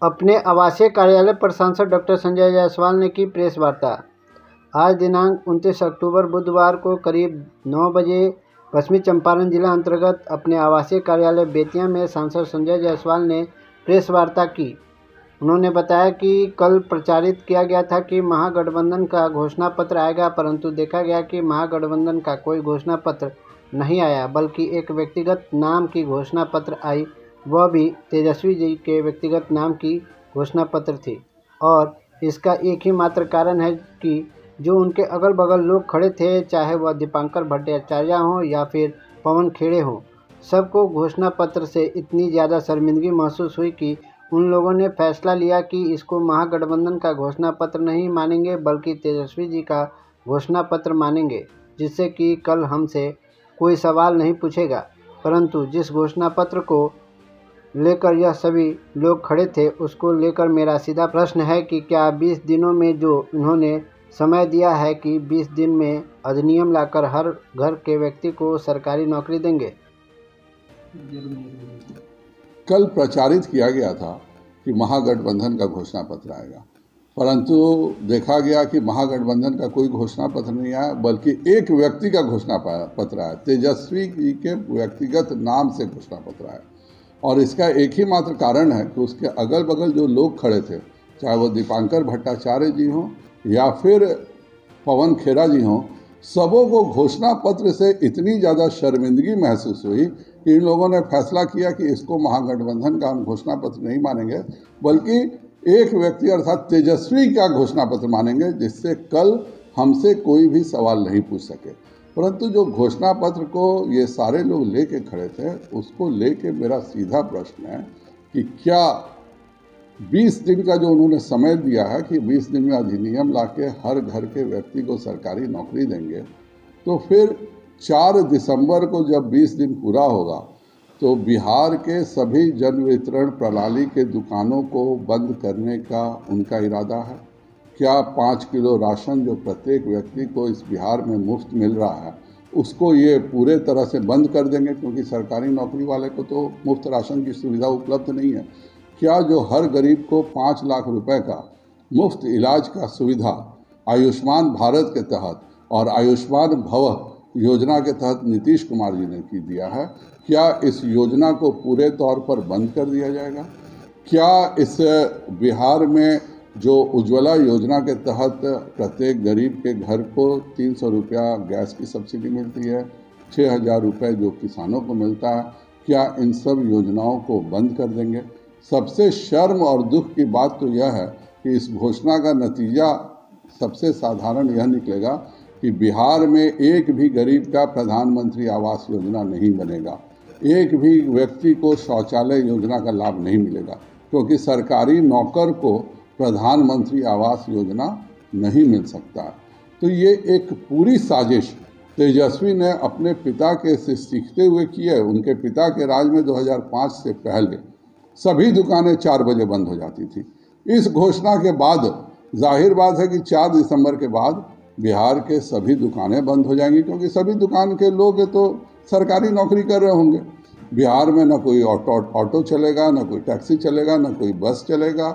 अपने आवासीय कार्यालय पर सांसद डॉक्टर संजय जायसवाल ने की प्रेस वार्ता। आज दिनांक 29 अक्टूबर बुधवार को करीब 9 बजे पश्चिमी चंपारण जिला अंतर्गत अपने आवासीय कार्यालय बेतिया में सांसद संजय जायसवाल ने प्रेस वार्ता की। उन्होंने बताया कि कल प्रचारित किया गया था कि महागठबंधन का घोषणा पत्र आएगा, परंतु देखा गया कि महागठबंधन का कोई घोषणा पत्र नहीं आया, बल्कि एक व्यक्तिगत नाम की घोषणा पत्र आई। वह भी तेजस्वी जी के व्यक्तिगत नाम की घोषणा पत्र थी और इसका एक ही मात्र कारण है कि जो उनके अगल बगल लोग खड़े थे, चाहे वह दीपांकर भट्टाचार्य हों या फिर पवन खेड़े हों, सबको घोषणा पत्र से इतनी ज़्यादा शर्मिंदगी महसूस हुई कि उन लोगों ने फैसला लिया कि इसको महागठबंधन का घोषणा पत्र नहीं मानेंगे, बल्कि तेजस्वी जी का घोषणा पत्र मानेंगे, जिससे कि कल हमसे कोई सवाल नहीं पूछेगा। परंतु जिस घोषणा पत्र को लेकर यह सभी लोग खड़े थे, उसको लेकर मेरा सीधा प्रश्न है कि क्या 20 दिनों में जो उन्होंने समय दिया है कि 20 दिन में अधिनियम लाकर हर घर के व्यक्ति को सरकारी नौकरी देंगे। कल प्रचारित किया गया था कि महागठबंधन का घोषणा पत्र आएगा, परंतु देखा गया कि महागठबंधन का कोई घोषणा पत्र नहीं आया, बल्कि एक व्यक्ति का घोषणा पत्र आया। तेजस्वी जी के व्यक्तिगत नाम से घोषणा पत्र आया और इसका एक ही मात्र कारण है कि उसके अगल बगल जो लोग खड़े थे, चाहे वो दीपांकर भट्टाचार्य जी हों या फिर पवन खेड़ा जी हों, सबों को घोषणा पत्र से इतनी ज़्यादा शर्मिंदगी महसूस हुई कि इन लोगों ने फैसला किया कि इसको महागठबंधन का हम घोषणा पत्र नहीं मानेंगे, बल्कि एक व्यक्ति अर्थात तेजस्वी का घोषणा पत्र मानेंगे, जिससे कल हमसे कोई भी सवाल नहीं पूछ सके। परंतु जो घोषणा पत्र को ये सारे लोग लेके खड़े थे, उसको लेके मेरा सीधा प्रश्न है कि क्या 20 दिन का जो उन्होंने समय दिया है कि 20 दिन में अधिनियम लाके हर घर के व्यक्ति को सरकारी नौकरी देंगे, तो फिर 4 दिसंबर को जब 20 दिन पूरा होगा तो बिहार के सभी जन वितरण प्रणाली के दुकानों को बंद करने का उनका इरादा है। क्या 5 किलो राशन जो प्रत्येक व्यक्ति को इस बिहार में मुफ्त मिल रहा है, उसको ये पूरे तरह से बंद कर देंगे, क्योंकि सरकारी नौकरी वाले को तो मुफ्त राशन की सुविधा उपलब्ध नहीं है। क्या जो हर गरीब को 5 लाख रुपए का मुफ्त इलाज का सुविधा आयुष्मान भारत के तहत और आयुष्मान भव योजना के तहत नीतीश कुमार जी ने दिया है, क्या इस योजना को पूरे तौर पर बंद कर दिया जाएगा? क्या इस बिहार में जो उज्ज्वला योजना के तहत प्रत्येक गरीब के घर को 300 रुपया गैस की सब्सिडी मिलती है, 6,000 रुपये जो किसानों को मिलता है, क्या इन सब योजनाओं को बंद कर देंगे? सबसे शर्म और दुख की बात तो यह है कि इस घोषणा का नतीजा सबसे साधारण यह निकलेगा कि बिहार में एक भी गरीब का प्रधानमंत्री आवास योजना नहीं बनेगा, एक भी व्यक्ति को शौचालय योजना का लाभ नहीं मिलेगा, क्योंकि सरकारी नौकर को प्रधानमंत्री आवास योजना नहीं मिल सकता। तो ये एक पूरी साजिश तेजस्वी ने अपने पिता के से सीखते हुए की है। उनके पिता के राज में 2005 से पहले सभी दुकानें 4 बजे बंद हो जाती थी। इस घोषणा के बाद जाहिर बात है कि 4 दिसंबर के बाद बिहार के सभी दुकानें बंद हो जाएंगी, क्योंकि सभी दुकान के लोग तो सरकारी नौकरी कर रहे होंगे। बिहार में न कोई ऑटो चलेगा, न कोई टैक्सी चलेगा, न कोई बस चलेगा।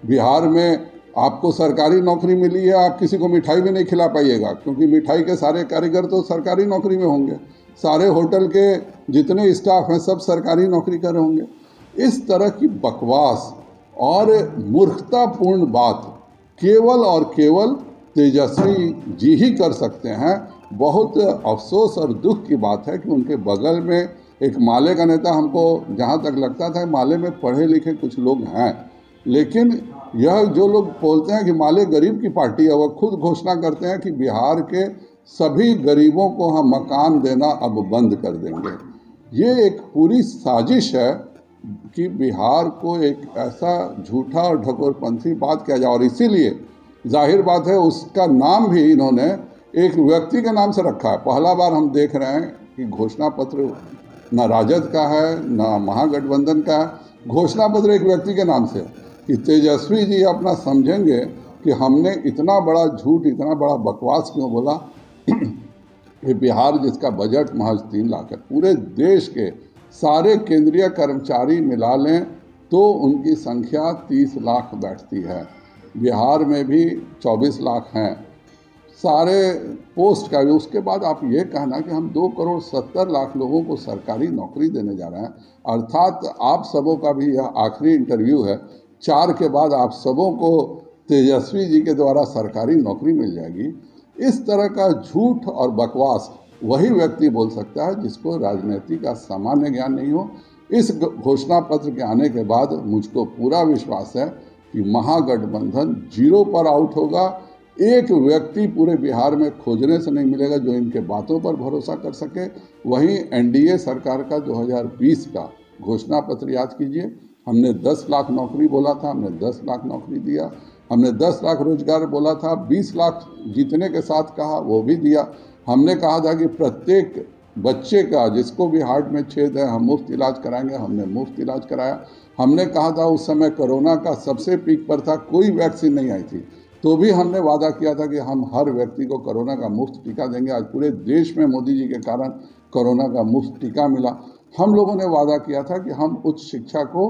बिहार में आपको सरकारी नौकरी मिली है, आप किसी को मिठाई भी नहीं खिला पाइएगा, क्योंकि मिठाई के सारे कारीगर तो सरकारी नौकरी में होंगे। सारे होटल के जितने स्टाफ हैं सब सरकारी नौकरी कर रहे होंगे। इस तरह की बकवास और मूर्खतापूर्ण बात केवल और केवल तेजस्वी जी ही कर सकते हैं। बहुत अफसोस और दुख की बात है कि उनके बगल में एक माले का नेता, हमको जहाँ तक लगता था माले में पढ़े लिखे कुछ लोग हैं, लेकिन यह जो लोग बोलते हैं कि माले गरीब की पार्टी है, वह खुद घोषणा करते हैं कि बिहार के सभी गरीबों को हम मकान देना अब बंद कर देंगे। ये एक पूरी साजिश है कि बिहार को एक ऐसा झूठा और ढकोरपंथी बात किया जाए, और इसीलिए जाहिर बात है उसका नाम भी इन्होंने एक व्यक्ति के नाम से रखा है। पहला बार हम देख रहे हैं कि घोषणा पत्र न राजद का है न महागठबंधन का है, घोषणा पत्र एक व्यक्ति के नाम से, कि तेजस्वी जी अपना समझेंगे कि हमने इतना बड़ा झूठ, इतना बड़ा बकवास क्यों बोला। ये बिहार जिसका बजट महज 3 लाख है, पूरे देश के सारे केंद्रीय कर्मचारी मिला लें तो उनकी संख्या 30 लाख बैठती है। बिहार में भी 24 लाख हैं सारे पोस्ट का भी। उसके बाद आप ये कहना कि हम 2 करोड़ 70 लाख लोगों को सरकारी नौकरी देने जा रहे हैं, अर्थात आप सबों का भी यह आखिरी इंटरव्यू है, 4 के बाद आप सबों को तेजस्वी जी के द्वारा सरकारी नौकरी मिल जाएगी। इस तरह का झूठ और बकवास वही व्यक्ति बोल सकता है जिसको राजनीति का सामान्य ज्ञान नहीं हो। इस घोषणा पत्र के आने के बाद मुझको पूरा विश्वास है कि महागठबंधन 0 पर आउट होगा। एक व्यक्ति पूरे बिहार में खोजने से नहीं मिलेगा जो इनके बातों पर भरोसा कर सके। वहीं एनडीए सरकार का 2020 का घोषणा पत्र याद कीजिए, हमने 10 लाख नौकरी बोला था, हमने 10 लाख नौकरी दिया। हमने 10 लाख रोजगार बोला था, 20 लाख जीतने के साथ कहा, वो भी दिया। हमने कहा था कि प्रत्येक बच्चे का जिसको भी हार्ट में छेद है हम मुफ्त इलाज कराएंगे, हमने मुफ्त इलाज कराया। हमने कहा था उस समय कोरोना का सबसे पीक पर था, कोई वैक्सीन नहीं आई थी, तो भी हमने वादा किया था कि हम हर व्यक्ति को कोरोना का मुफ्त टीका देंगे। आज पूरे देश में मोदी जी के कारण कोरोना का मुफ्त टीका मिला। हम लोगों ने वादा किया था कि हम उच्च शिक्षा को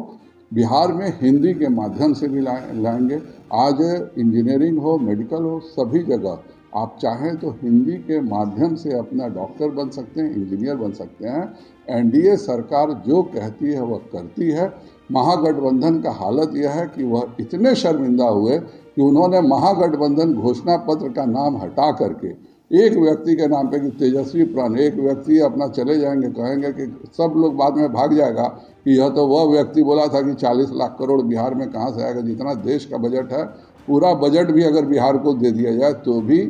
बिहार में हिंदी के माध्यम से भी लाएंगे। आज इंजीनियरिंग हो, मेडिकल हो, सभी जगह आप चाहें तो हिंदी के माध्यम से अपना डॉक्टर बन सकते हैं, इंजीनियर बन सकते हैं। एनडीए सरकार जो कहती है वह करती है। महागठबंधन का हालत यह है कि वह इतने शर्मिंदा हुए कि उन्होंने महागठबंधन घोषणा पत्र का नाम हटा करके एक व्यक्ति के नाम पे कि तेजस्वी प्रधान, एक व्यक्ति अपना चले जाएंगे, कहेंगे कि सब लोग बाद में भाग जाएगा कि यह तो वह व्यक्ति बोला था कि 40 लाख करोड़ बिहार में कहाँ से आएगा। जितना देश का बजट है, पूरा बजट भी अगर बिहार को दे दिया जाए तो भी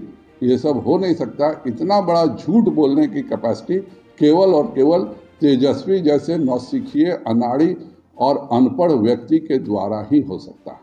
ये सब हो नहीं सकता। इतना बड़ा झूठ बोलने की कैपेसिटी केवल और केवल तेजस्वी जैसे नौसिखिए, अनाड़ी और अनपढ़ व्यक्ति के द्वारा ही हो सकता है।